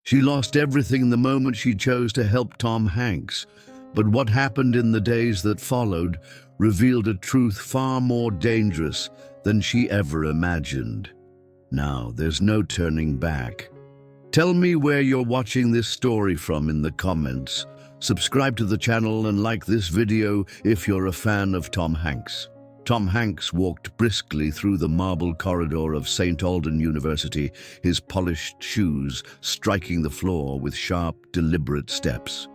She lost everything the moment she chose to help Tom Hanks, but what happened in the days that followed revealed a truth far more dangerous than she ever imagined. Now, there's no turning back. Tell me where you're watching this story from in the comments. Subscribe to the channel and like this video if you're a fan of Tom Hanks. Tom Hanks walked briskly through the marble corridor of St. Alban University, his polished shoes striking the floor with sharp, deliberate steps.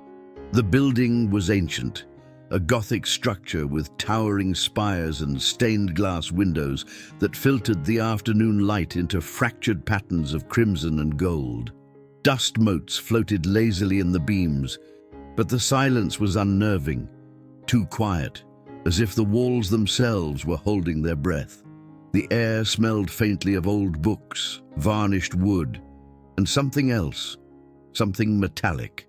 The building was ancient, a Gothic structure with towering spires and stained glass windows that filtered the afternoon light into fractured patterns of crimson and gold. Dust motes floated lazily in the beams, but the silence was unnerving, too quiet, as if the walls themselves were holding their breath. The air smelled faintly of old books, varnished wood, and something else, something metallic.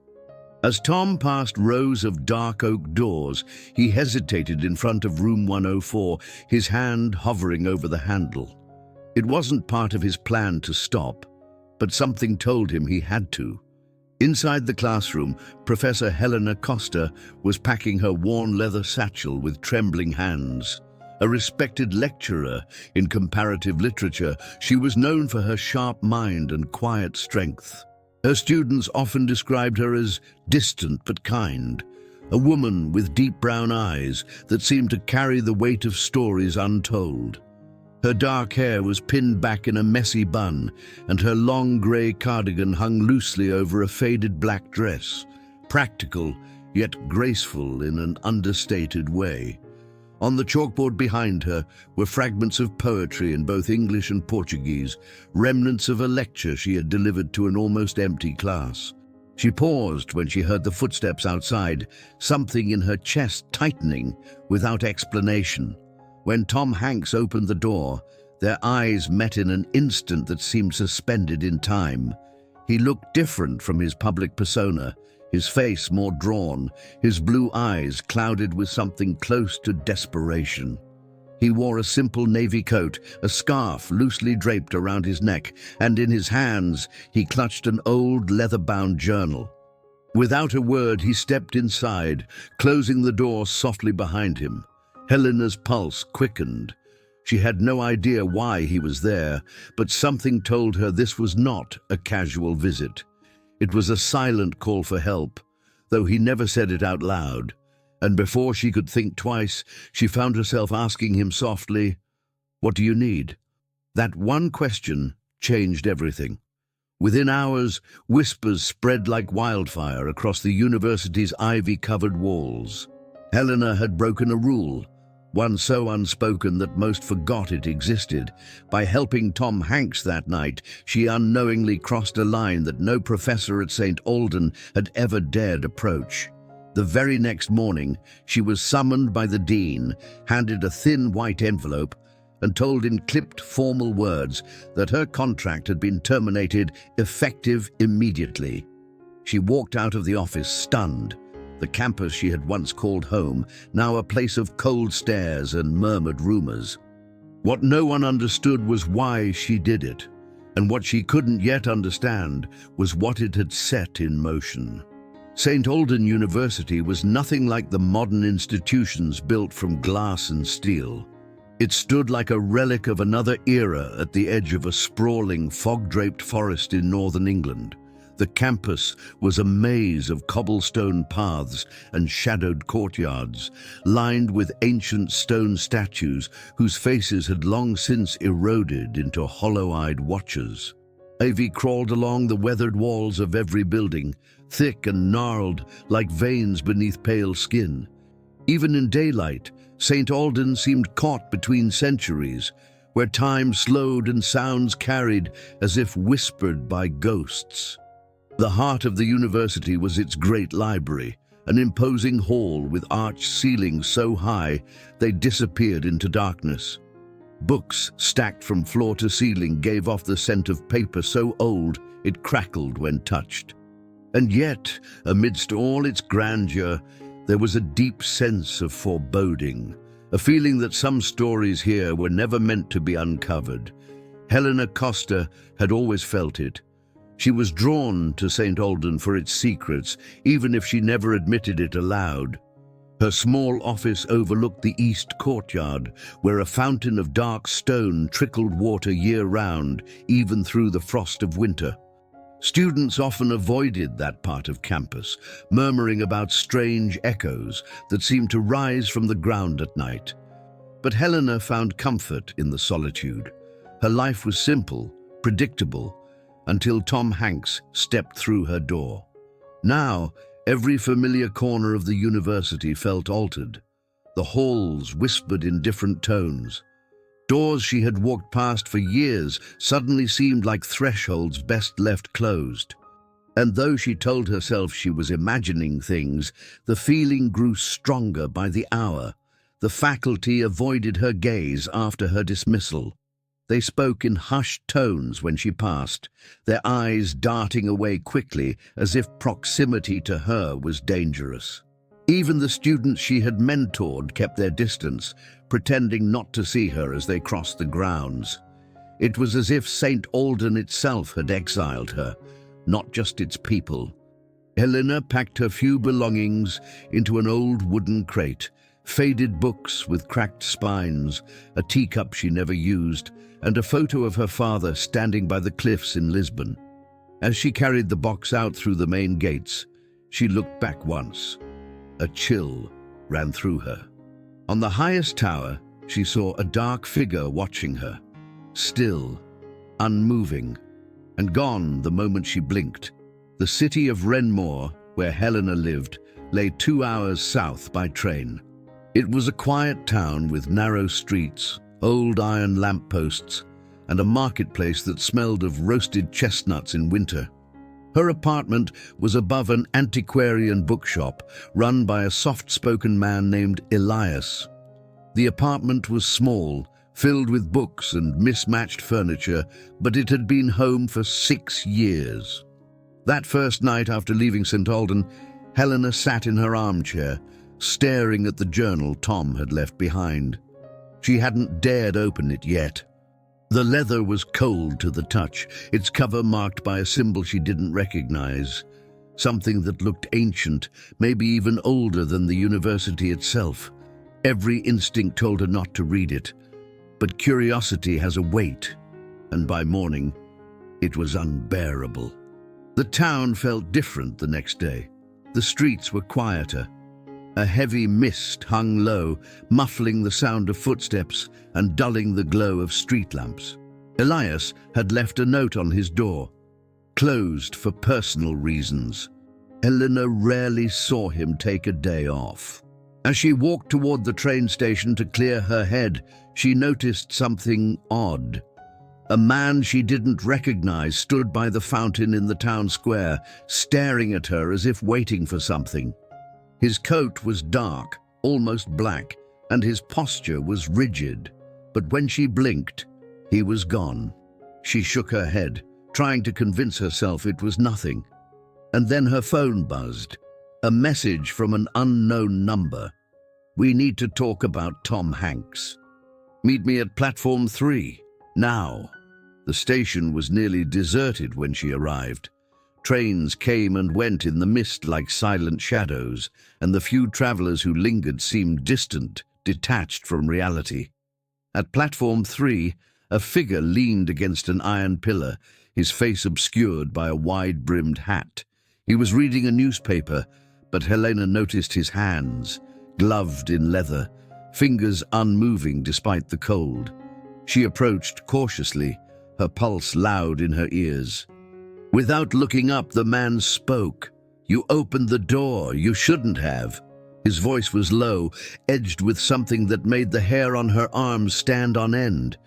As Tom passed rows of dark oak doors, he hesitated in front of room 104, his hand hovering over the handle. It wasn't part of his plan to stop, but something told him he had to. Inside the classroom, Professor Helena Costa was packing her worn leather satchel with trembling hands. A respected lecturer in comparative literature, she was known for her sharp mind and quiet strength. Her students often described her as distant but kind, a woman with deep brown eyes that seemed to carry the weight of stories untold. Her dark hair was pinned back in a messy bun, and her long grey cardigan hung loosely over a faded black dress, practical yet graceful in an understated way. On the chalkboard behind her were fragments of poetry in both English and Portuguese, remnants of a lecture she had delivered to an almost empty class. She paused when she heard the footsteps outside, something in her chest tightening without explanation. When Tom Hanks opened the door, their eyes met in an instant that seemed suspended in time. He looked different from his public persona, his face more drawn, his blue eyes clouded with something close to desperation. He wore a simple navy coat, a scarf loosely draped around his neck, and in his hands he clutched an old leather-bound journal. Without a word, he stepped inside, closing the door softly behind him. Helena's pulse quickened. She had no idea why he was there, but something told her this was not a casual visit. It was a silent call for help, though he never said it out loud. And before she could think twice, she found herself asking him softly, "What do you need?" That one question changed everything. Within hours, whispers spread like wildfire across the university's ivy-covered walls. Helena had broken a rule, one so unspoken that most forgot it existed. By helping Tom Hanks that night, she unknowingly crossed a line that no professor at St. Alban had ever dared approach. The very next morning, she was summoned by the dean, handed a thin white envelope, and told in clipped formal words that her contract had been terminated, effective immediately. She walked out of the office stunned. The campus she had once called home, now a place of cold stares and murmured rumors. What no one understood was why she did it, and what she couldn't yet understand was what it had set in motion. St. Alban University was nothing like the modern institutions built from glass and steel. It stood like a relic of another era at the edge of a sprawling, fog-draped forest in northern England. The campus was a maze of cobblestone paths and shadowed courtyards, lined with ancient stone statues whose faces had long since eroded into hollow-eyed watchers. Ivy crawled along the weathered walls of every building, thick and gnarled like veins beneath pale skin. Even in daylight, St. Alban seemed caught between centuries, where time slowed and sounds carried as if whispered by ghosts. The heart of the university was its great library, an imposing hall with arched ceilings so high they disappeared into darkness. Books stacked from floor to ceiling gave off the scent of paper so old it crackled when touched. And yet, amidst all its grandeur, there was a deep sense of foreboding, a feeling that some stories here were never meant to be uncovered. Helena Costa had always felt it. She was drawn to St. Alban for its secrets, even if she never admitted it aloud. Her small office overlooked the east courtyard, where a fountain of dark stone trickled water year-round, even through the frost of winter. Students often avoided that part of campus, murmuring about strange echoes that seemed to rise from the ground at night. But Helena found comfort in the solitude. Her life was simple, predictable, until Tom Hanks stepped through her door. Now, every familiar corner of the university felt altered. The halls whispered in different tones. Doors she had walked past for years suddenly seemed like thresholds best left closed. And though she told herself she was imagining things, the feeling grew stronger by the hour. The faculty avoided her gaze after her dismissal. They spoke in hushed tones when she passed, their eyes darting away quickly as if proximity to her was dangerous. Even the students she had mentored kept their distance, pretending not to see her as they crossed the grounds. It was as if St. Alban itself had exiled her, not just its people. Helena packed her few belongings into an old wooden crate, faded books with cracked spines, a teacup she never used, and a photo of her father standing by the cliffs in Lisbon. As she carried the box out through the main gates, she looked back once. A chill ran through her. On the highest tower, she saw a dark figure watching her, still, unmoving, and gone the moment she blinked. The city of Renmore, where Helena lived, lay 2 hours south by train. It was a quiet town with narrow streets, old iron lampposts, and a marketplace that smelled of roasted chestnuts in winter. Her apartment was above an antiquarian bookshop run by a soft-spoken man named Elias. The apartment was small, filled with books and mismatched furniture, but it had been home for 6 years. That first night after leaving St. Alban, Helena sat in her armchair, staring at the journal Tom had left behind. She hadn't dared open it yet. The leather was cold to the touch, its cover marked by a symbol she didn't recognize, something that looked ancient, maybe even older than the university itself. Every instinct told her not to read it, but curiosity has a weight, and by morning, it was unbearable. The town felt different the next day. The streets were quieter. A heavy mist hung low, muffling the sound of footsteps and dulling the glow of street lamps. Elias had left a note on his door, closed for personal reasons. Helena rarely saw him take a day off. As she walked toward the train station to clear her head, she noticed something odd. A man she didn't recognize stood by the fountain in the town square, staring at her as if waiting for something. His coat was dark, almost black, and his posture was rigid. But when she blinked, he was gone. She shook her head, trying to convince herself it was nothing. And then her phone buzzed. A message from an unknown number. "We need to talk about Tom Hanks. Meet me at platform 3, now." The station was nearly deserted when she arrived. Trains came and went in the mist like silent shadows, and the few travelers who lingered seemed distant, detached from reality. At platform 3, a figure leaned against an iron pillar, his face obscured by a wide-brimmed hat. He was reading a newspaper, but Helena noticed his hands, gloved in leather, fingers unmoving despite the cold. She approached cautiously, her pulse loud in her ears. Without looking up, the man spoke. "You opened the door. You shouldn't have." His voice was low, edged with something that made the hair on her arms stand on end.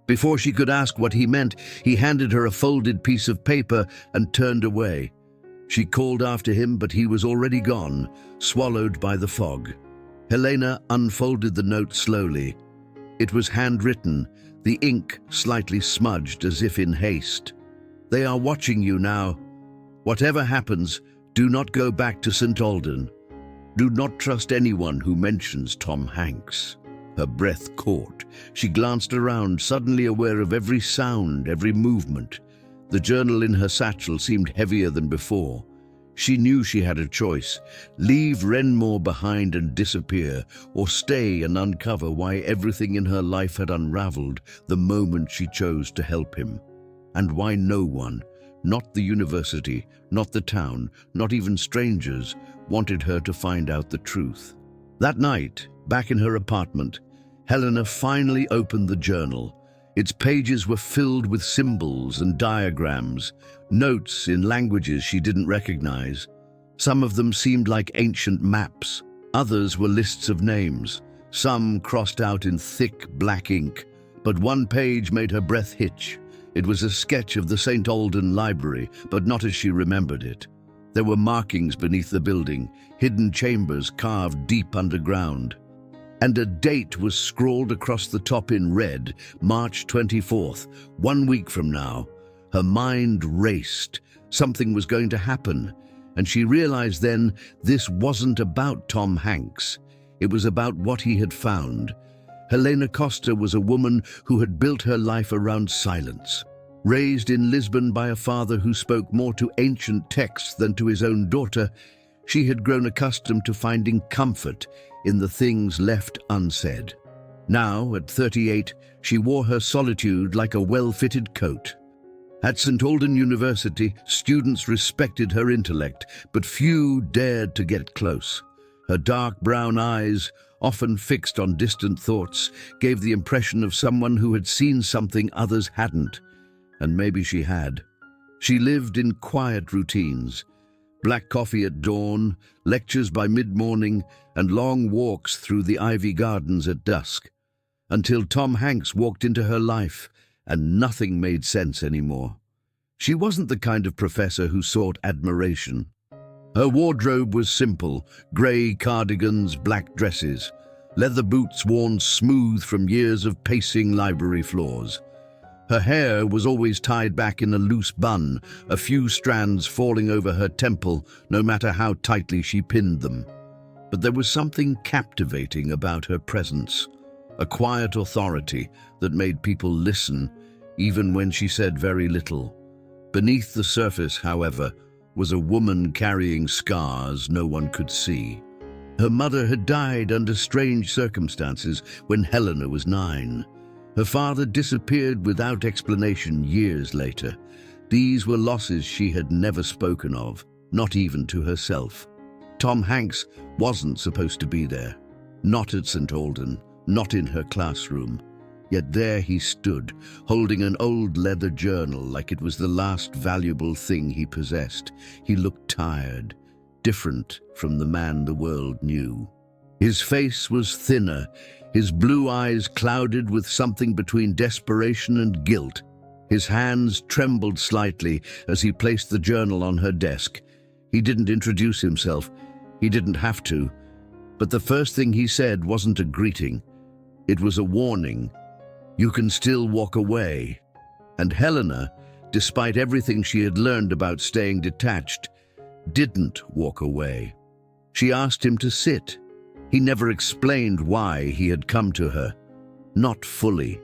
Before she could ask what he meant, he handed her a folded piece of paper and turned away. She called after him, but he was already gone, swallowed by the fog. Helena unfolded the note slowly. It was handwritten, the ink slightly smudged as if in haste. "They are watching you now. Whatever happens, do not go back to St. Alban. Do not trust anyone who mentions Tom Hanks." Her breath caught. She glanced around, suddenly aware of every sound, every movement. The journal in her satchel seemed heavier than before. She knew she had a choice: leave Renmore behind and disappear, or stay and uncover why everything in her life had unraveled the moment she chose to help him. And why no one, not the university, not the town, not even strangers, wanted her to find out the truth. That night, back in her apartment, Helena finally opened the journal. Its pages were filled with symbols and diagrams, notes in languages she didn't recognize. Some of them seemed like ancient maps. Others were lists of names, some crossed out in thick black ink. But one page made her breath hitch. It was a sketch of the St. Aldan Library, but not as she remembered it. There were markings beneath the building, hidden chambers carved deep underground. And a date was scrawled across the top in red: March 24th, 1 week from now. Her mind raced. Something was going to happen, and she realized then this wasn't about Tom Hanks. It was about what he had found. Helena Costa was a woman who had built her life around silence. Raised in Lisbon by a father who spoke more to ancient texts than to his own daughter, she had grown accustomed to finding comfort in the things left unsaid. Now, at 38, she wore her solitude like a well-fitted coat. At St. Aldan University, students respected her intellect, but few dared to get close. Her dark brown eyes, often fixed on distant thoughts, gave the impression of someone who had seen something others hadn't. And maybe she had. She lived in quiet routines: black coffee at dawn, lectures by mid-morning, and long walks through the ivy gardens at dusk. Until Tom Hanks walked into her life, and nothing made sense anymore. She wasn't the kind of professor who sought admiration. Her wardrobe was simple: grey cardigans, black dresses, leather boots worn smooth from years of pacing library floors. Her hair was always tied back in a loose bun, a few strands falling over her temple, no matter how tightly she pinned them. But there was something captivating about her presence, a quiet authority that made people listen, even when she said very little. Beneath the surface, however, was a woman carrying scars no one could see. Her mother had died under strange circumstances when Helena was 9. Her father disappeared without explanation years later. These were losses she had never spoken of, not even to herself. Tom Hanks wasn't supposed to be there. Not at St. Aldan, not in her classroom. Yet there he stood, holding an old leather journal like it was the last valuable thing he possessed. He looked tired, different from the man the world knew. His face was thinner, his blue eyes clouded with something between desperation and guilt. His hands trembled slightly as he placed the journal on her desk. He didn't introduce himself. He didn't have to. But the first thing he said wasn't a greeting. It was a warning. You can still walk away. And Helena, despite everything she had learned about staying detached, didn't walk away. She asked him to sit. He never explained why he had come to her. Not fully.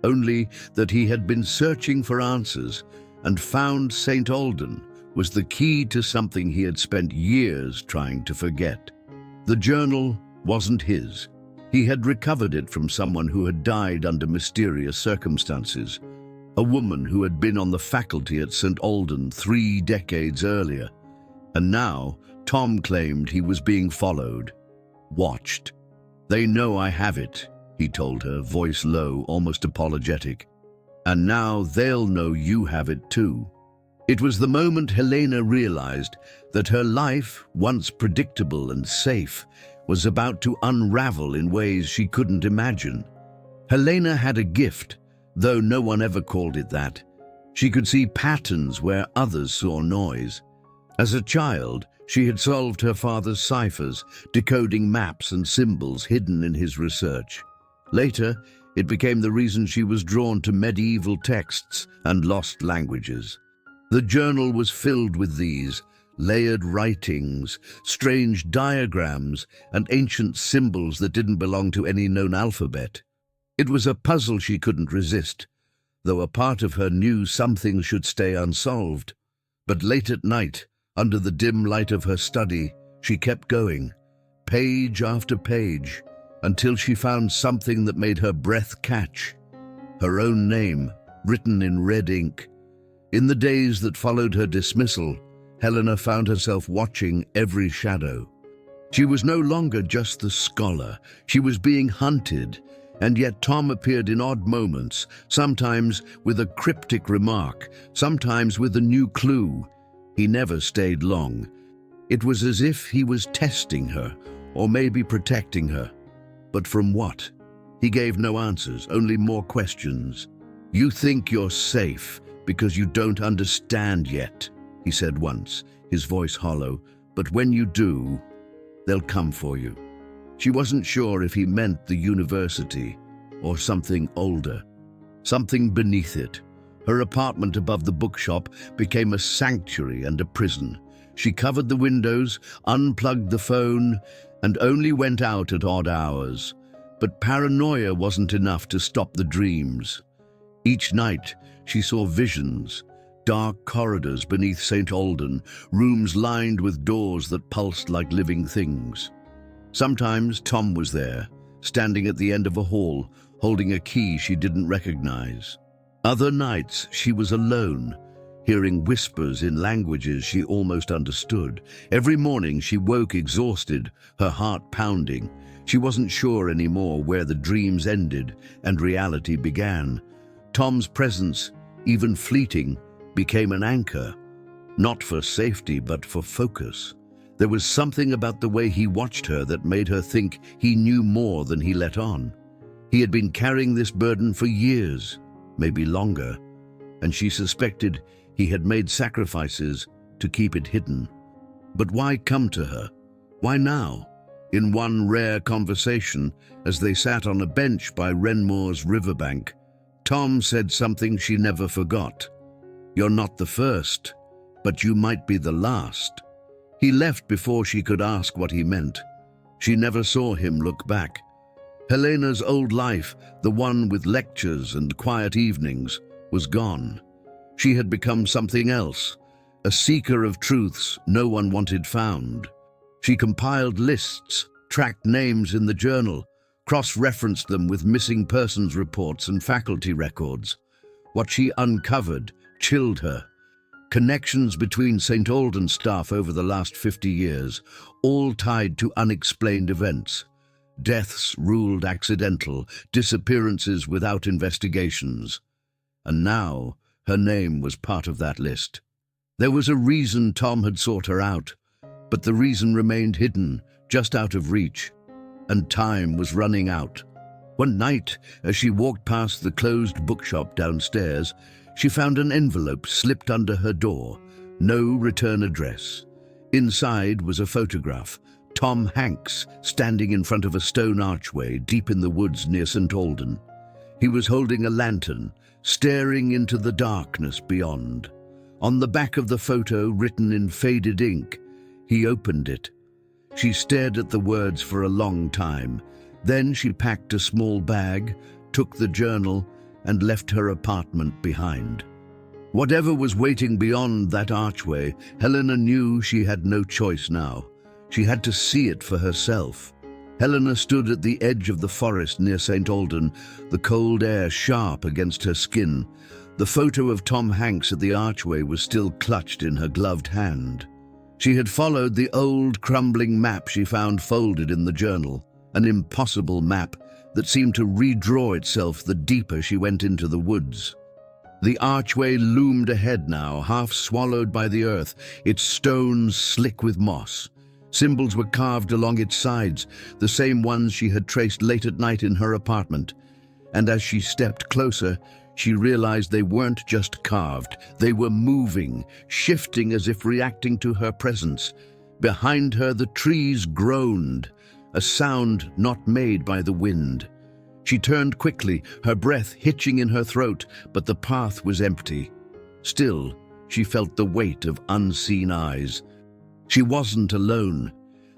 Only that he had been searching for answers and found St. Aldan was the key to something he had spent years trying to forget. The journal wasn't his. He had recovered it from someone who had died under mysterious circumstances, a woman who had been on the faculty at St. Aldan 3 decades earlier. And now Tom claimed he was being followed, watched. "They know I have it," he told her, voice low, almost apologetic. "And now they'll know you have it too." It was the moment Helena realized that her life, once predictable and safe, was about to unravel in ways she couldn't imagine. Helena had a gift, though no one ever called it that. She could see patterns where others saw noise. As a child, she had solved her father's ciphers, decoding maps and symbols hidden in his research. Later, it became the reason she was drawn to medieval texts and lost languages. The journal was filled with these, layered writings, strange diagrams, and ancient symbols that didn't belong to any known alphabet. It was a puzzle she couldn't resist. though a part of her knew something should stay unsolved. But late at night, under the dim light of her study, she kept going, page after page, until she found something that made her breath catch. Her own name, written in red ink. In the days that followed her dismissal, Helena found herself watching every shadow. She was no longer just the scholar, she was being hunted, and yet Tom appeared in odd moments, sometimes with a cryptic remark, sometimes with a new clue. He never stayed long. It was as if he was testing her, or maybe protecting her. But from what? He gave no answers, only more questions. "You think you're safe because you don't understand yet," he said once, his voice hollow, "but when you do, they'll come for you." She wasn't sure if he meant the university or something older, something beneath it. Her apartment above the bookshop became a sanctuary and a prison. She covered the windows, unplugged the phone, and only went out at odd hours. But paranoia wasn't enough to stop the dreams. Each night, she saw visions, dark corridors beneath St. Aldan, rooms lined with doors that pulsed like living things. Sometimes Tom was there, standing at the end of a hall, holding a key she didn't recognize. Other nights, she was alone, hearing whispers in languages she almost understood. Every morning, she woke exhausted, her heart pounding. She wasn't sure anymore where the dreams ended and reality began. Tom's presence, even fleeting, became an anchor, not for safety but for focus. There was something about the way he watched her that made her think he knew more than he let on. He had been carrying this burden for years, maybe longer, and she suspected he had made sacrifices to keep it hidden. But why come to her? Why now? In one rare conversation, as they sat on a bench by Renmore's riverbank, Tom said something she never forgot. "You're not the first, but you might be the last." He left before she could ask what he meant. She never saw him look back. Helena's old life, the one with lectures and quiet evenings, was gone. She had become something else, a seeker of truths no one wanted found. She compiled lists, tracked names in the journal, cross-referenced them with missing persons reports and faculty records. What she uncovered chilled her. Connections between St. Aldan staff over the last 50 years, all tied to unexplained events. Deaths ruled accidental, disappearances without investigations. And now, her name was part of that list. There was a reason Tom had sought her out, but the reason remained hidden, just out of reach. And time was running out. One night, as she walked past the closed bookshop downstairs, she found an envelope slipped under her door, no return address. Inside was a photograph, Tom Hanks standing in front of a stone archway deep in the woods near St. Aldan. He was holding a lantern, staring into the darkness beyond. On the back of the photo, written in faded ink, he opened it. She stared at the words for a long time. Then she packed a small bag, took the journal, and left her apartment behind. Whatever was waiting beyond that archway, Helena knew she had no choice now. She had to see it for herself. Helena stood at the edge of the forest near St. Aldan, the cold air sharp against her skin. The photo of Tom Hanks at the archway was still clutched in her gloved hand. She had followed the old, crumbling map she found folded in the journal, an impossible map that seemed to redraw itself the deeper she went into the woods. The archway loomed ahead now, half swallowed by the earth, its stones slick with moss. Symbols were carved along its sides, the same ones she had traced late at night in her apartment. And as she stepped closer, she realized they weren't just carved, they were moving, shifting as if reacting to her presence. Behind her, the trees groaned, a sound not made by the wind. She turned quickly, her breath hitching in her throat, but the path was empty. Still, she felt the weight of unseen eyes. She wasn't alone.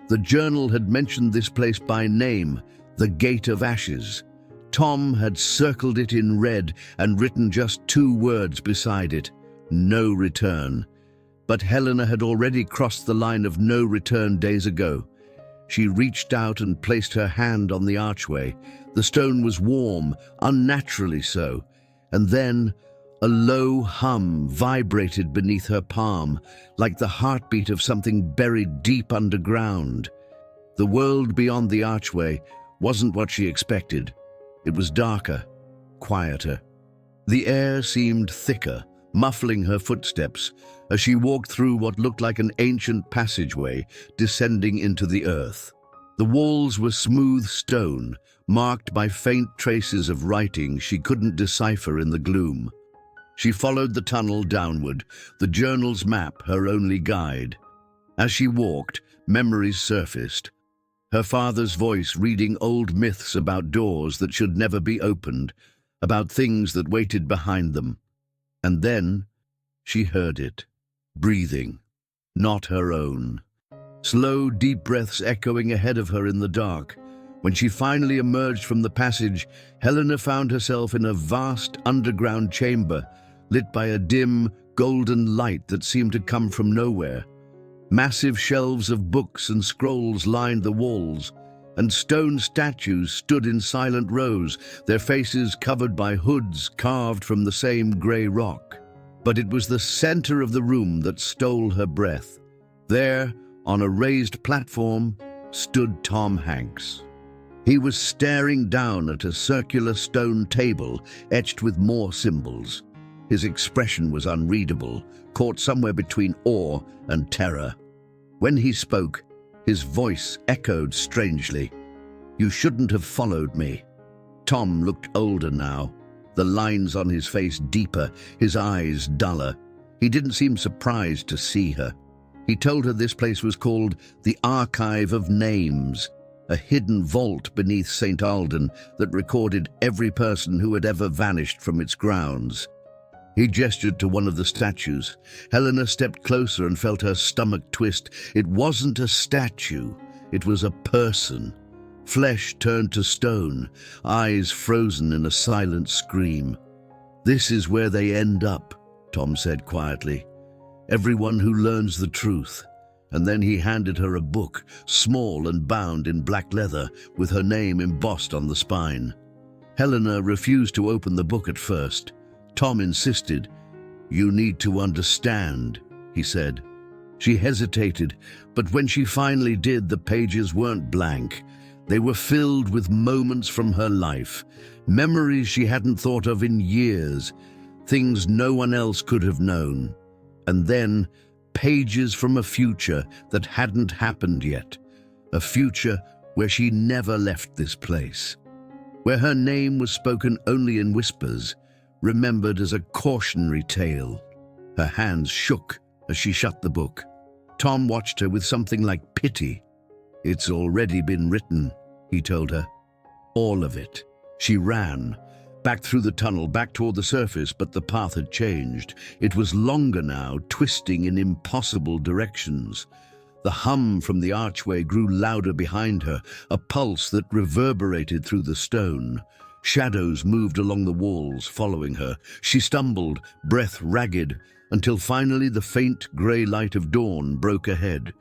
The journal had mentioned this place by name, the Gate of Ashes. Tom had circled it in red and written just 2 words beside it: no return. But Helena had already crossed the line of no return days ago. She reached out and placed her hand on the archway. The stone was warm, unnaturally so, and then a low hum vibrated beneath her palm, like the heartbeat of something buried deep underground. The world beyond the archway wasn't what she expected. It was darker, quieter. The air seemed thicker, muffling her footsteps as she walked through what looked like an ancient passageway descending into the earth. The walls were smooth stone, marked by faint traces of writing she couldn't decipher in the gloom. She followed the tunnel downward, the journal's map her only guide. As she walked, memories surfaced. Her father's voice reading old myths about doors that should never be opened, about things that waited behind them. And then she heard it, breathing, not her own. Slow, deep breaths echoing ahead of her in the dark. When she finally emerged from the passage, Helena found herself in a vast underground chamber, lit by a dim, golden light that seemed to come from nowhere. Massive shelves of books and scrolls lined the walls, and stone statues stood in silent rows, their faces covered by hoods carved from the same grey rock. But it was the center of the room that stole her breath. There, on a raised platform, stood Tom Hanks. He was staring down at a circular stone table etched with more symbols. His expression was unreadable, caught somewhere between awe and terror. When he spoke, his voice echoed strangely. "You shouldn't have followed me." Tom looked older now, the lines on his face deeper, his eyes duller. He didn't seem surprised to see her. He told her this place was called the Archive of Names, a hidden vault beneath St. Alden that recorded every person who had ever vanished from its grounds. He gestured to one of the statues. Helena stepped closer and felt her stomach twist. It wasn't a statue, it was a person. Flesh turned to stone, eyes frozen in a silent scream. "This is where they end up," Tom said quietly. "Everyone who learns the truth." And then he handed her a book, small and bound in black leather, with her name embossed on the spine. Helena refused to open the book at first. Tom insisted. "You need to understand," he said. She hesitated, but when she finally did, the pages weren't blank. They were filled with moments from her life, memories she hadn't thought of in years, things no one else could have known. And then, pages from a future that hadn't happened yet, a future where she never left this place, where her name was spoken only in whispers, remembered as a cautionary tale. Her hands shook as she shut the book. Tom watched her with something like pity. "It's already been written," he told her. "All of it." She ran, back through the tunnel, back toward the surface, but the path had changed. It was longer now, twisting in impossible directions. The hum from the archway grew louder behind her, a pulse that reverberated through the stone. Shadows moved along the walls, following her. She stumbled, breath ragged, until finally the faint grey light of dawn broke ahead.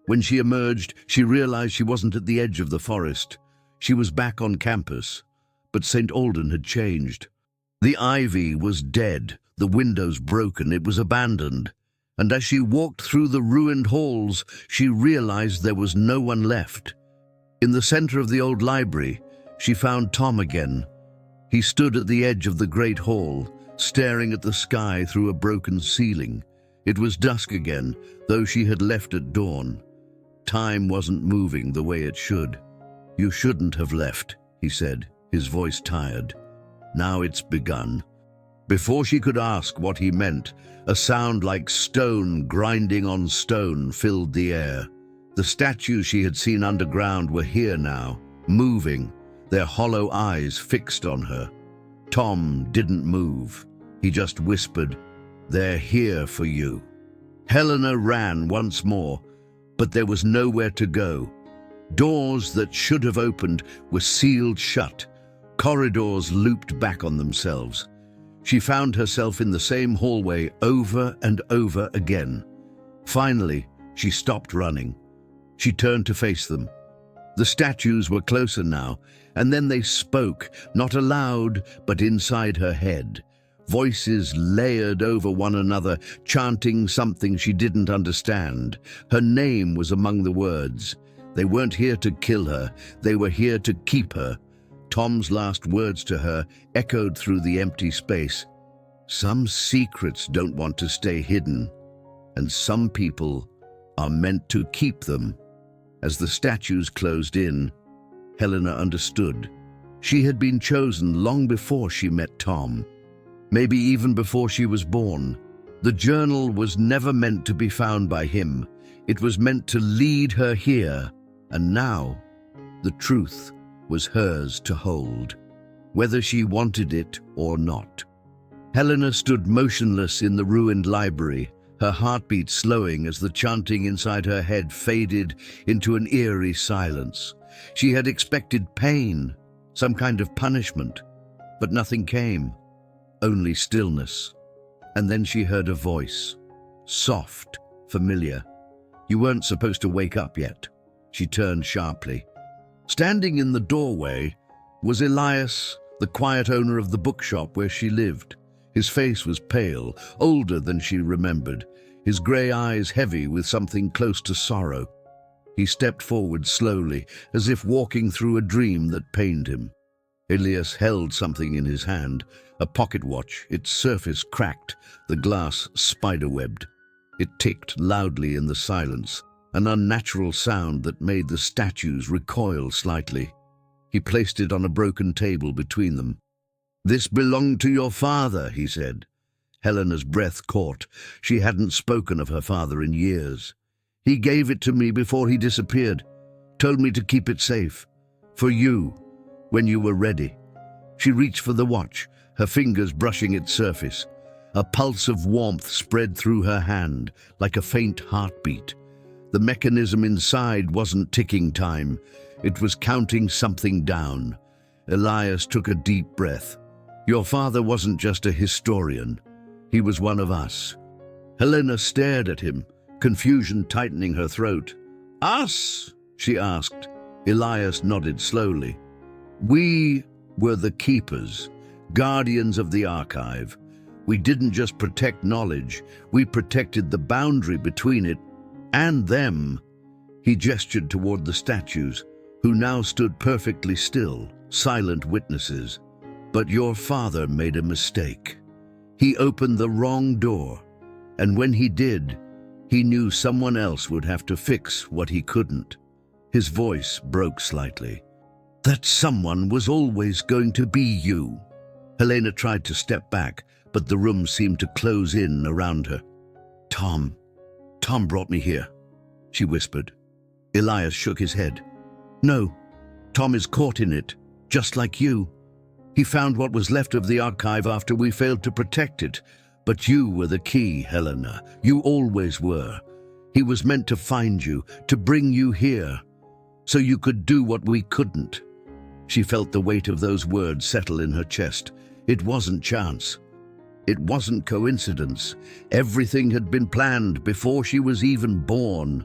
When she emerged, she realized she wasn't at the edge of the forest. She was back on campus, but St. Alden had changed. The ivy was dead, the windows broken, it was abandoned. And as she walked through the ruined halls, she realized there was no one left. In the center of the old library, she found Tom again. He stood at the edge of the great hall, staring at the sky through a broken ceiling. It was dusk again, though she had left at dawn. Time wasn't moving the way it should. "You shouldn't have left," he said, his voice tired. "Now it's begun." Before she could ask what he meant, a sound like stone grinding on stone filled the air. The statues she had seen underground were here now, moving, their hollow eyes fixed on her. Tom didn't move. He just whispered, "They're here for you." Helena ran once more, but there was nowhere to go. Doors that should have opened were sealed shut. Corridors looped back on themselves. She found herself in the same hallway over and over again. Finally, she stopped running. She turned to face them. The statues were closer now, and then they spoke, not aloud, but inside her head. Voices layered over one another, chanting something she didn't understand. Her name was among the words. They weren't here to kill her, they were here to keep her. Tom's last words to her echoed through the empty space. Some secrets don't want to stay hidden, and some people are meant to keep them. As the statues closed in, Helena understood. She had been chosen long before she met Tom. Maybe even before she was born. The journal was never meant to be found by him. It was meant to lead her here, and now the truth was hers to hold, whether she wanted it or not. Helena stood motionless in the ruined library, her heartbeat slowing as the chanting inside her head faded into an eerie silence. She had expected pain, some kind of punishment, but nothing came, only stillness. And then she heard a voice, soft, familiar. You weren't supposed to wake up yet. She turned sharply. Standing in the doorway was Elias, the quiet owner of the bookshop where she lived. His face was pale, older than she remembered, his grey eyes heavy with something close to sorrow. He stepped forward slowly, as if walking through a dream that pained him. Elias held something in his hand, a pocket watch, its surface cracked, the glass spiderwebbed. It ticked loudly in the silence, an unnatural sound that made the statues recoil slightly. He placed it on a broken table between them. This belonged to your father, he said. Helena's breath caught. She hadn't spoken of her father in years. He gave it to me before he disappeared, told me to keep it safe. For you, when you were ready. She reached for the watch, her fingers brushing its surface. A pulse of warmth spread through her hand, like a faint heartbeat. The mechanism inside wasn't ticking time. It was counting something down. Elias took a deep breath. Your father wasn't just a historian. He was one of us. Helena stared at him, confusion tightening her throat. Us? She asked. Elias nodded slowly. We were the keepers, guardians of the archive. We didn't just protect knowledge, we protected the boundary between it and them. He gestured toward the statues, who now stood perfectly still, silent witnesses. But your father made a mistake. He opened the wrong door, and when he did, he knew someone else would have to fix what he couldn't. His voice broke slightly. That someone was always going to be you. Helena tried to step back, but the room seemed to close in around her. Tom brought me here, she whispered. Elias shook his head. No, Tom is caught in it, just like you. He found what was left of the archive after we failed to protect it. But you were the key, Helena. You always were. He was meant to find you, to bring you here, so you could do what we couldn't. She felt the weight of those words settle in her chest. It wasn't chance. It wasn't coincidence. Everything had been planned before she was even born.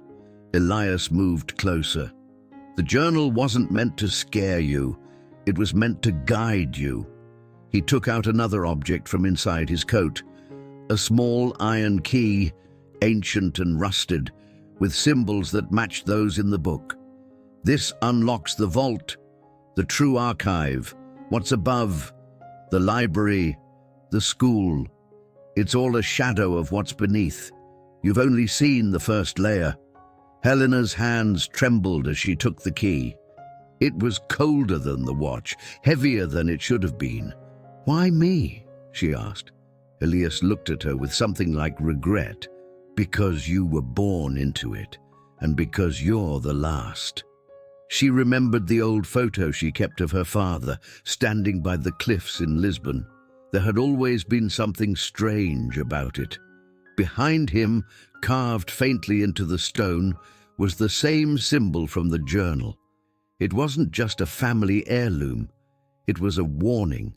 Elias moved closer. The journal wasn't meant to scare you. It was meant to guide you. He took out another object from inside his coat, a small iron key, ancient and rusted, with symbols that matched those in the book. This unlocks the vault, the true archive, what's above, the library, the school. It's all a shadow of what's beneath. You've only seen the first layer. Helena's hands trembled as she took the key. It was colder than the watch, heavier than it should have been. Why me? She asked. Elias looked at her with something like regret. Because you were born into it, and because you're the last. She remembered the old photo she kept of her father, standing by the cliffs in Lisbon. There had always been something strange about it. Behind him, carved faintly into the stone, was the same symbol from the journal. It wasn't just a family heirloom. It was a warning,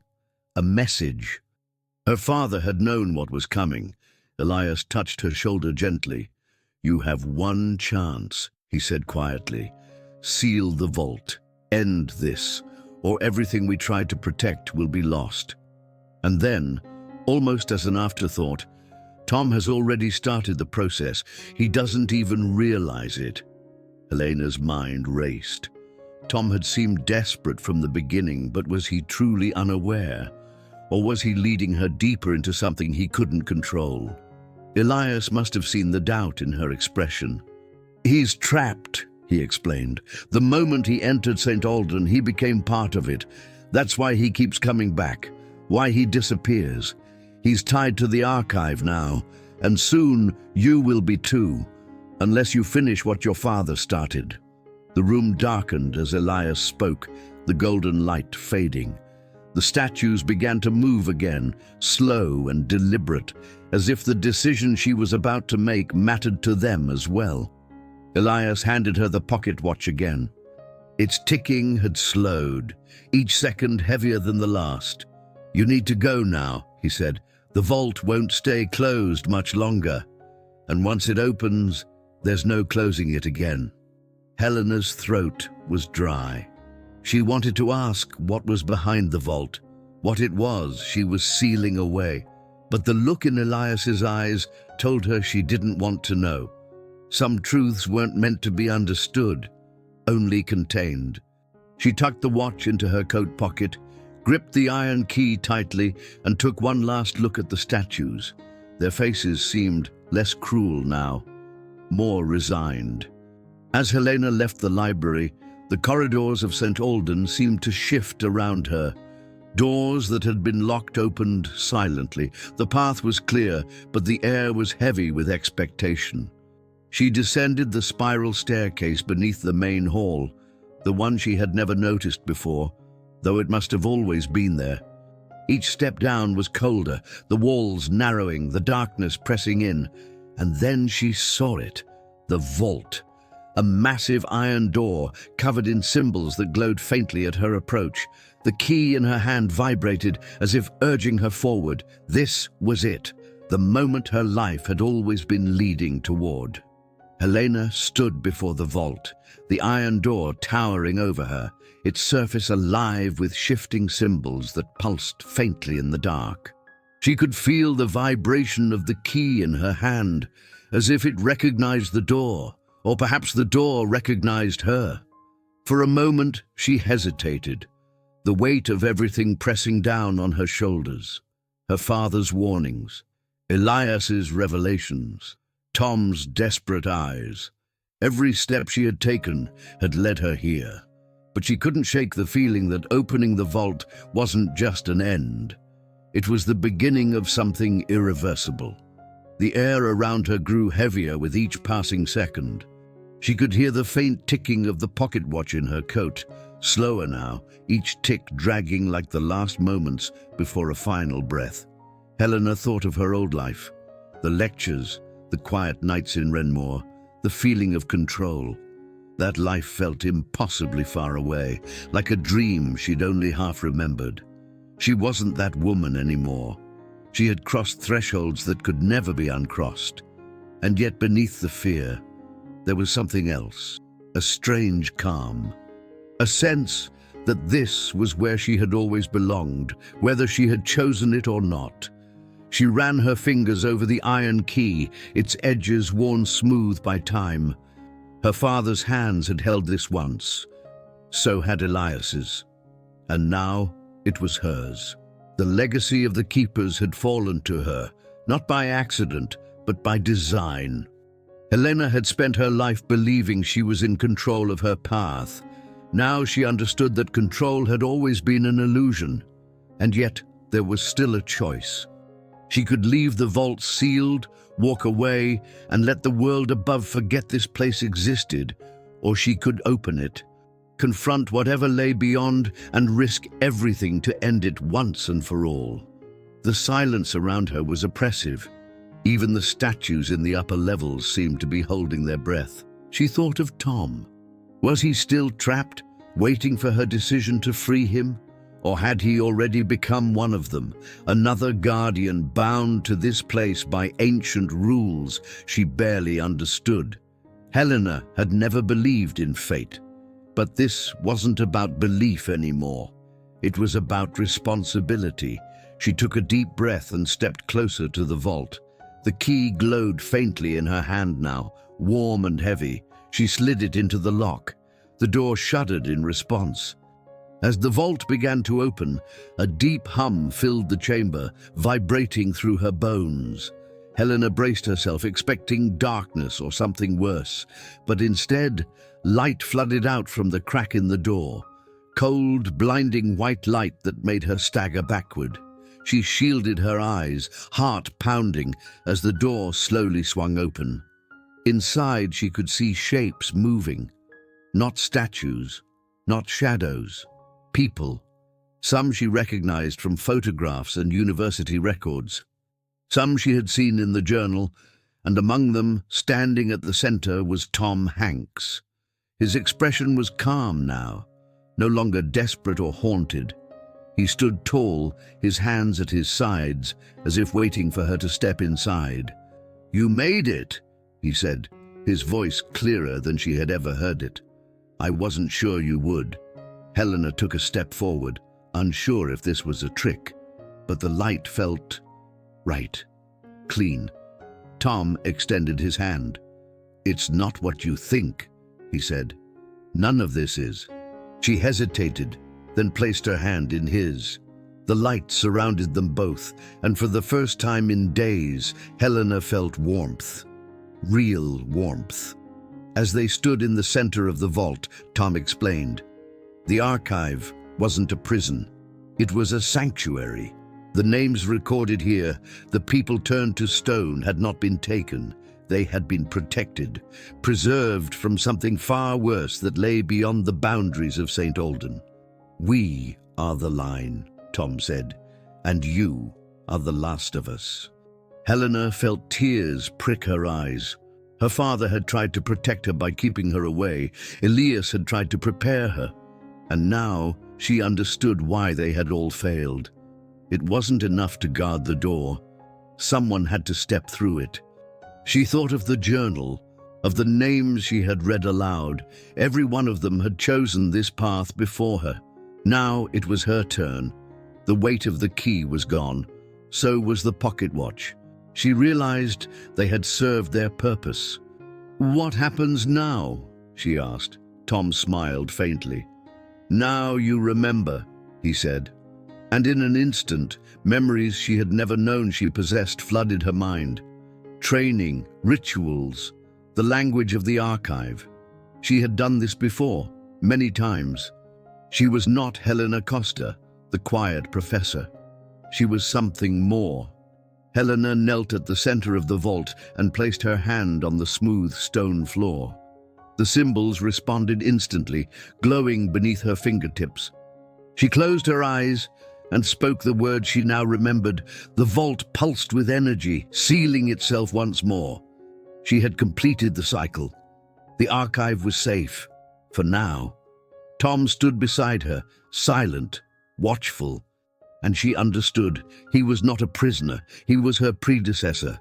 a message. Her father had known what was coming. Elias touched her shoulder gently. "You have one chance," he said quietly. "Seal the vault. End this, or everything we tried to protect will be lost." And then, almost as an afterthought, "Tom has already started the process. He doesn't even realize it." Helena's mind raced. Tom had seemed desperate from the beginning, but was he truly unaware? Or was he leading her deeper into something he couldn't control? Elias must have seen the doubt in her expression. "He's trapped," he explained. "The moment he entered St. Alden, he became part of it. That's why he keeps coming back, why he disappears. He's tied to the archive now, and soon you will be too, unless you finish what your father started." The room darkened as Elias spoke, the golden light fading. The statues began to move again, slow and deliberate, as if the decision she was about to make mattered to them as well. Elias handed her the pocket watch again. Its ticking had slowed, each second heavier than the last. "You need to go now," he said. "The vault won't stay closed much longer, and once it opens, there's no closing it again." Helena's throat was dry. She wanted to ask what was behind the vault, what it was she was sealing away, but the look in Elias's eyes told her she didn't want to know. Some truths weren't meant to be understood, only contained. She tucked the watch into her coat pocket, gripped the iron key tightly, and took one last look at the statues. Their faces seemed less cruel now, more resigned. As Helena left the library, the corridors of St. Alden seemed to shift around her. Doors that had been locked opened silently. The path was clear, but the air was heavy with expectation. She descended the spiral staircase beneath the main hall, the one she had never noticed before, though it must have always been there. Each step down was colder, the walls narrowing, the darkness pressing in. And then she saw it, the vault. A massive iron door covered in symbols that glowed faintly at her approach. The key in her hand vibrated as if urging her forward. This was it, the moment her life had always been leading toward. Helena stood before the vault, the iron door towering over her, its surface alive with shifting symbols that pulsed faintly in the dark. She could feel the vibration of the key in her hand, as if it recognized the door. Or perhaps the door recognized her. For a moment, she hesitated, the weight of everything pressing down on her shoulders. Her father's warnings, Elias's revelations, Tom's desperate eyes. Every step she had taken had led her here. But she couldn't shake the feeling that opening the vault wasn't just an end. It was the beginning of something irreversible. The air around her grew heavier with each passing second. She could hear the faint ticking of the pocket watch in her coat, slower now, each tick dragging like the last moments before a final breath. Helena thought of her old life, the lectures, the quiet nights in Renmore, the feeling of control. That life felt impossibly far away, like a dream she'd only half remembered. She wasn't that woman anymore. She had crossed thresholds that could never be uncrossed. And yet beneath the fear, there was something else, a strange calm, a sense that this was where she had always belonged, whether she had chosen it or not. She ran her fingers over the iron key, its edges worn smooth by time. Her father's hands had held this once, so had Elias's, and now it was hers. The legacy of the keepers had fallen to her, not by accident, but by design. Helena had spent her life believing she was in control of her path. Now she understood that control had always been an illusion, and yet there was still a choice. She could leave the vault sealed, walk away, and let the world above forget this place existed, or she could open it, confront whatever lay beyond, and risk everything to end it once and for all. The silence around her was oppressive. Even the statues in the upper levels seemed to be holding their breath. She thought of Tom. Was he still trapped, waiting for her decision to free him? Or had he already become one of them, another guardian bound to this place by ancient rules she barely understood? Helena had never believed in fate, but this wasn't about belief anymore. It was about responsibility. She took a deep breath and stepped closer to the vault. The key glowed faintly in her hand now, warm and heavy. She slid it into the lock. The door shuddered in response. As the vault began to open, a deep hum filled the chamber, vibrating through her bones. Helena braced herself, expecting darkness or something worse, but instead, light flooded out from the crack in the door. Cold, blinding white light that made her stagger backward. She shielded her eyes, heart pounding, as the door slowly swung open. Inside, she could see shapes moving. Not statues, not shadows. People. Some she recognized from photographs and university records. Some she had seen in the journal, and among them, standing at the center, was Tom Hanks. His expression was calm now, no longer desperate or haunted. He stood tall, his hands at his sides, as if waiting for her to step inside. "You made it," he said, his voice clearer than she had ever heard it. "I wasn't sure you would." Helena took a step forward, unsure if this was a trick, but the light felt right, clean. Tom extended his hand. "It's not what you think," he said. "None of this is." She hesitated, then placed her hand in his. The light surrounded them both, and for the first time in days, Helena felt warmth. Real warmth. As they stood in the center of the vault, Tom explained. The archive wasn't a prison. It was a sanctuary. The names recorded here, the people turned to stone, had not been taken. They had been protected, preserved from something far worse that lay beyond the boundaries of St. Alden. "We are the line," Tom said, "and you are the last of us." Helena felt tears prick her eyes. Her father had tried to protect her by keeping her away. Elias had tried to prepare her. And now she understood why they had all failed. It wasn't enough to guard the door. Someone had to step through it. She thought of the journal, of the names she had read aloud. Every one of them had chosen this path before her. Now it was her turn. The weight of the key was gone. So was the pocket watch. She realized they had served their purpose. "What happens now?" she asked. Tom smiled faintly. "Now you remember," he said. And in an instant, memories she had never known she possessed flooded her mind. Training, rituals, the language of the archive. She had done this before, many times. She was not Helena Costa, the quiet professor. She was something more. Helena knelt at the center of the vault and placed her hand on the smooth stone floor. The symbols responded instantly, glowing beneath her fingertips. She closed her eyes and spoke the words she now remembered. The vault pulsed with energy, sealing itself once more. She had completed the cycle. The archive was safe, for now. Tom stood beside her, silent, watchful, and she understood he was not a prisoner, he was her predecessor.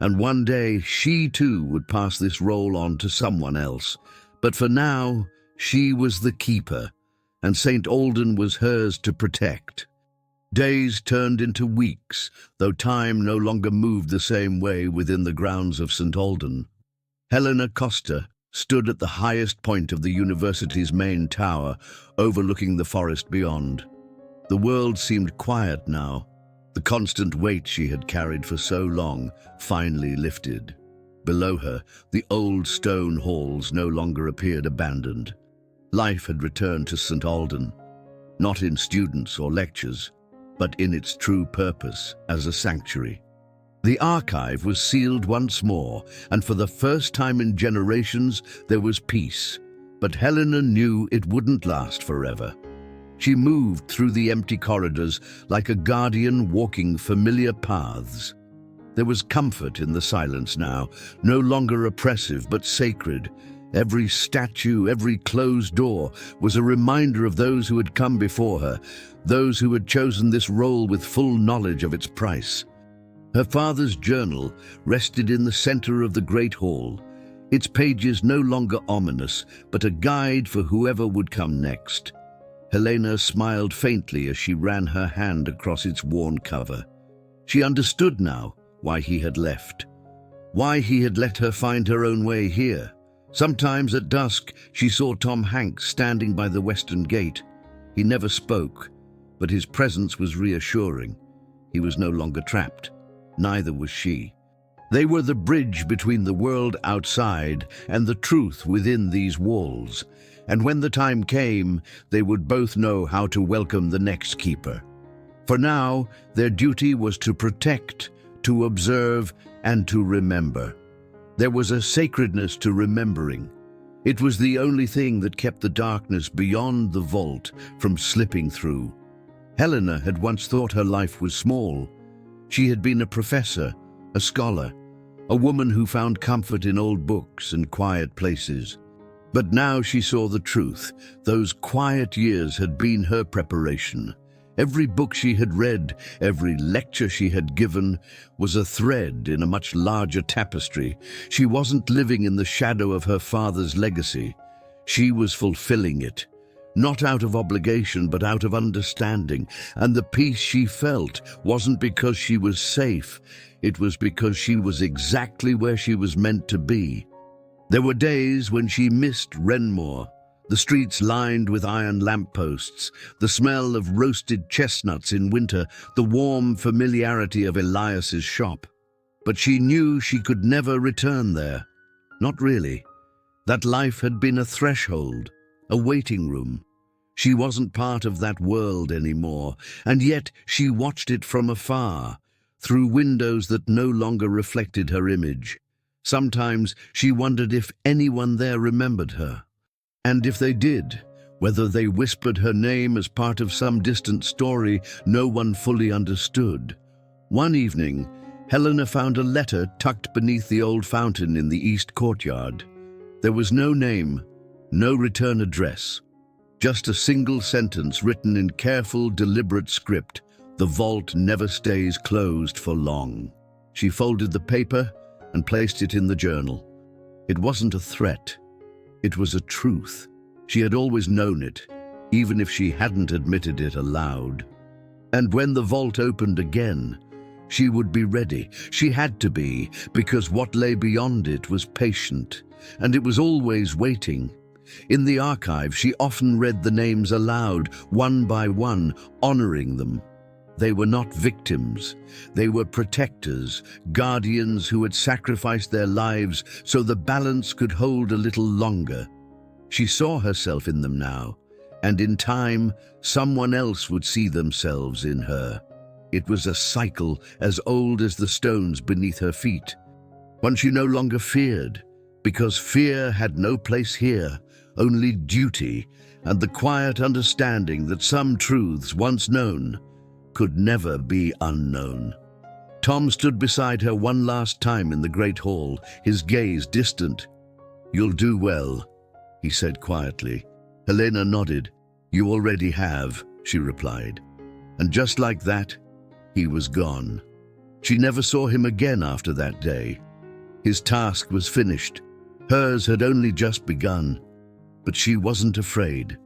And one day she too would pass this role on to someone else. But for now, she was the keeper, and St. Alden was hers to protect. Days turned into weeks, though time no longer moved the same way within the grounds of St. Alden. Helena Costa stood at the highest point of the university's main tower, overlooking the forest beyond. The world seemed quiet now. The constant weight she had carried for so long finally lifted. Below her, the old stone halls no longer appeared abandoned. Life had returned to St. Alden, not in students or lectures, but in its true purpose as a sanctuary. The archive was sealed once more, and for the first time in generations, there was peace. But Helena knew it wouldn't last forever. She moved through the empty corridors like a guardian walking familiar paths. There was comfort in the silence now, no longer oppressive but sacred. Every statue, every closed door was a reminder of those who had come before her, those who had chosen this role with full knowledge of its price. Her father's journal rested in the center of the great hall, its pages no longer ominous, but a guide for whoever would come next. Helena smiled faintly as she ran her hand across its worn cover. She understood now why he had left, why he had let her find her own way here. Sometimes at dusk, she saw Tom Hanks standing by the western gate. He never spoke, but his presence was reassuring. He was no longer trapped. Neither was she. They were the bridge between the world outside and the truth within these walls. And when the time came, they would both know how to welcome the next keeper. For now, their duty was to protect, to observe, and to remember. There was a sacredness to remembering. It was the only thing that kept the darkness beyond the vault from slipping through. Helena had once thought her life was small. She had been a professor, a scholar, a woman who found comfort in old books and quiet places. But now she saw the truth. Those quiet years had been her preparation. Every book she had read, every lecture she had given, was a thread in a much larger tapestry. She wasn't living in the shadow of her father's legacy. She was fulfilling it, not out of obligation, but out of understanding. And the peace she felt wasn't because she was safe. It was because she was exactly where she was meant to be. There were days when she missed Renmore, the streets lined with iron lampposts, the smell of roasted chestnuts in winter, the warm familiarity of Elias's shop. But she knew she could never return there. Not really. That life had been a threshold, a waiting room. She wasn't part of that world anymore, and yet she watched it from afar, through windows that no longer reflected her image. Sometimes she wondered if anyone there remembered her. And if they did, whether they whispered her name as part of some distant story no one fully understood. One evening, Helena found a letter tucked beneath the old fountain in the east courtyard. There was no name, no return address, just a single sentence written in careful, deliberate script: "The vault never stays closed for long." She folded the paper and placed it in the journal. It wasn't a threat. It was a truth. She had always known it, even if she hadn't admitted it aloud. And when the vault opened again, she would be ready. She had to be, because what lay beyond it was patient, and it was always waiting. In the archive, she often read the names aloud, one by one, honoring them. They were not victims. They were protectors, guardians who had sacrificed their lives so the balance could hold a little longer. She saw herself in them now, and in time, someone else would see themselves in her. It was a cycle as old as the stones beneath her feet. One she no longer feared, because fear had no place here, only duty and the quiet understanding that some truths once known could never be unknown. Tom stood beside her one last time in the great hall, his gaze distant. "You'll do well," he said quietly. Helena nodded. "You already have," she replied. And just like that, he was gone. She never saw him again after that day. His task was finished. Hers had only just begun. But she wasn't afraid.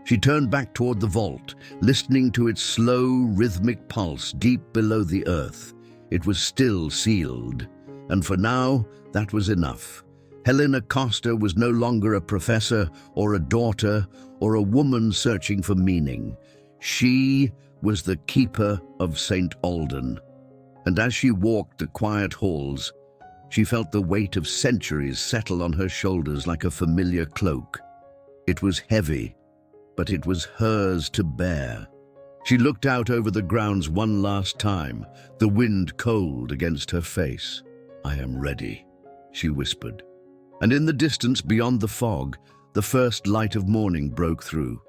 She turned back toward the vault, listening to its slow, rhythmic pulse deep below the earth. It was still sealed, and for now, that was enough. Helena Costa was no longer a professor or a daughter or a woman searching for meaning. She was the keeper of St. Alden. And as she walked the quiet halls, she felt the weight of centuries settle on her shoulders like a familiar cloak. It was heavy, but it was hers to bear. She looked out over the grounds one last time, the wind cold against her face. "I am ready," she whispered. And in the distance beyond the fog, the first light of morning broke through.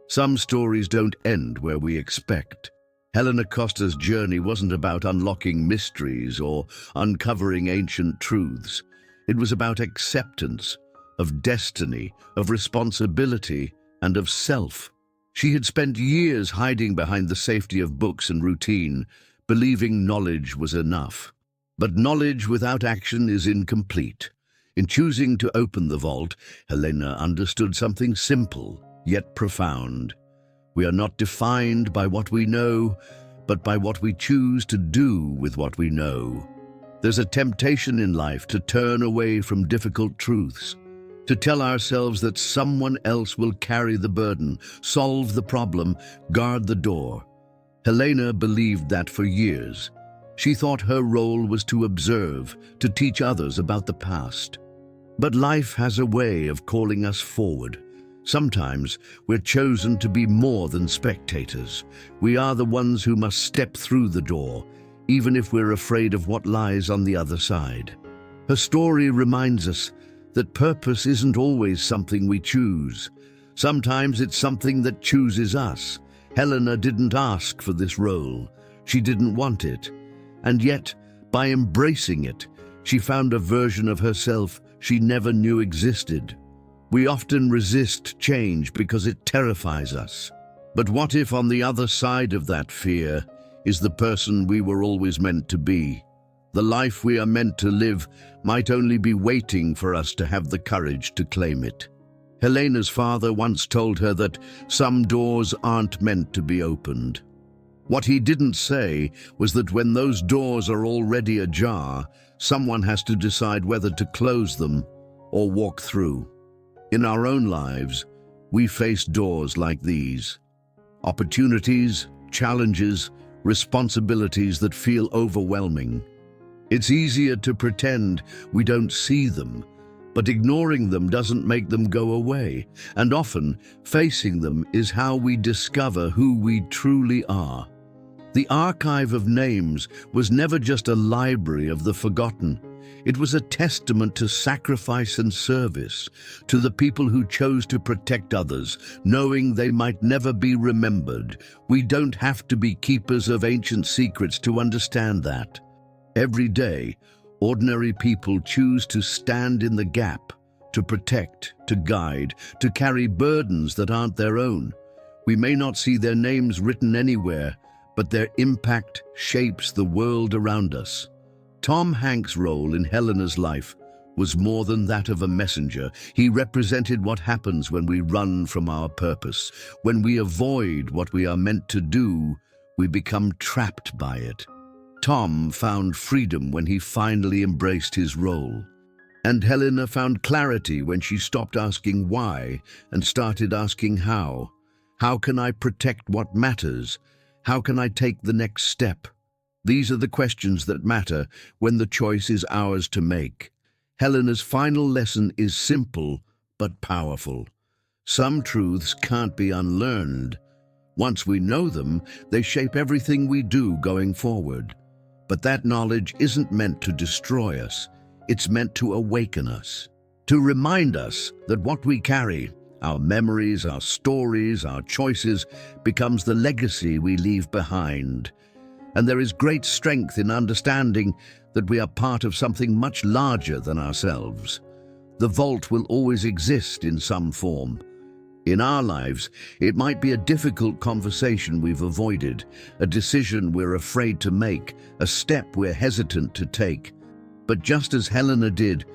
Some stories don't end where we expect. Helena Costa's journey wasn't about unlocking mysteries or uncovering ancient truths. It was about acceptance, of destiny, of responsibility, and of self. She had spent years hiding behind the safety of books and routine, believing knowledge was enough. But knowledge without action is incomplete. In choosing to open the vault, Helena understood something simple, yet profound. We are not defined by what we know, but by what we choose to do with what we know. There's a temptation in life to turn away from difficult truths, to tell ourselves that someone else will carry the burden, solve the problem, guard the door. Helena believed that for years. She thought her role was to observe, to teach others about the past. But life has a way of calling us forward. Sometimes we're chosen to be more than spectators. We are the ones who must step through the door, even if we're afraid of what lies on the other side. Her story reminds us that purpose isn't always something we choose. Sometimes it's something that chooses us. Helena didn't ask for this role. She didn't want it. And yet, by embracing it, she found a version of herself she never knew existed. We often resist change because it terrifies us. But what if on the other side of that fear is the person we were always meant to be? The life we are meant to live might only be waiting for us to have the courage to claim it. Helena's father once told her that some doors aren't meant to be opened. What he didn't say was that when those doors are already ajar, someone has to decide whether to close them or walk through. In our own lives, we face doors like these. Opportunities, challenges, responsibilities that feel overwhelming. It's easier to pretend we don't see them, but ignoring them doesn't make them go away. And often, facing them is how we discover who we truly are. The archive of names was never just a library of the forgotten. It was a testament to sacrifice and service, to the people who chose to protect others, knowing they might never be remembered. We don't have to be keepers of ancient secrets to understand that. Every day, ordinary people choose to stand in the gap, to protect, to guide, to carry burdens that aren't their own. We may not see their names written anywhere, but their impact shapes the world around us. Tom Hanks' role in Helena's life was more than that of a messenger. He represented what happens when we run from our purpose. When we avoid what we are meant to do, we become trapped by it. Tom found freedom when he finally embraced his role. And Helena found clarity when she stopped asking why and started asking how. How can I protect what matters? How can I take the next step? These are the questions that matter when the choice is ours to make. Helena's final lesson is simple but powerful. Some truths can't be unlearned. Once we know them, they shape everything we do going forward. But that knowledge isn't meant to destroy us. It's meant to awaken us, to remind us that what we carry, our memories, our stories, our choices, becomes the legacy we leave behind. And there is great strength in understanding that we are part of something much larger than ourselves. The vault will always exist in some form. In our lives, it might be a difficult conversation we've avoided, a decision we're afraid to make, a step we're hesitant to take. But just as Helena did,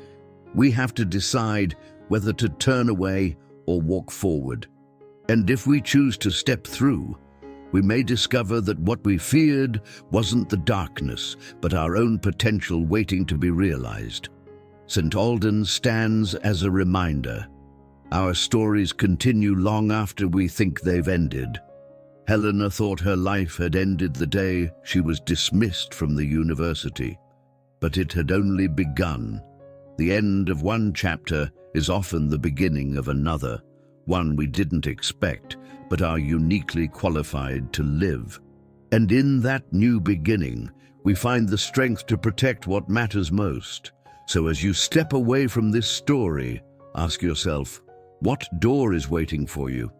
we have to decide whether to turn away or walk forward. And if we choose to step through, we may discover that what we feared wasn't the darkness, but our own potential waiting to be realized. St. Alban stands as a reminder. Our stories continue long after we think they've ended. Helena thought her life had ended the day she was dismissed from the university, but it had only begun. The end of one chapter is often the beginning of another, one we didn't expect, but are uniquely qualified to live. And in that new beginning, we find the strength to protect what matters most. So as you step away from this story, ask yourself, what door is waiting for you?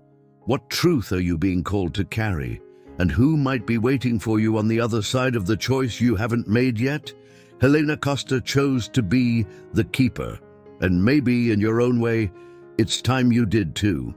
What truth are you being called to carry? And who might be waiting for you on the other side of the choice you haven't made yet? Helena Costa chose to be the keeper, And maybe, in your own way, it's time you did too.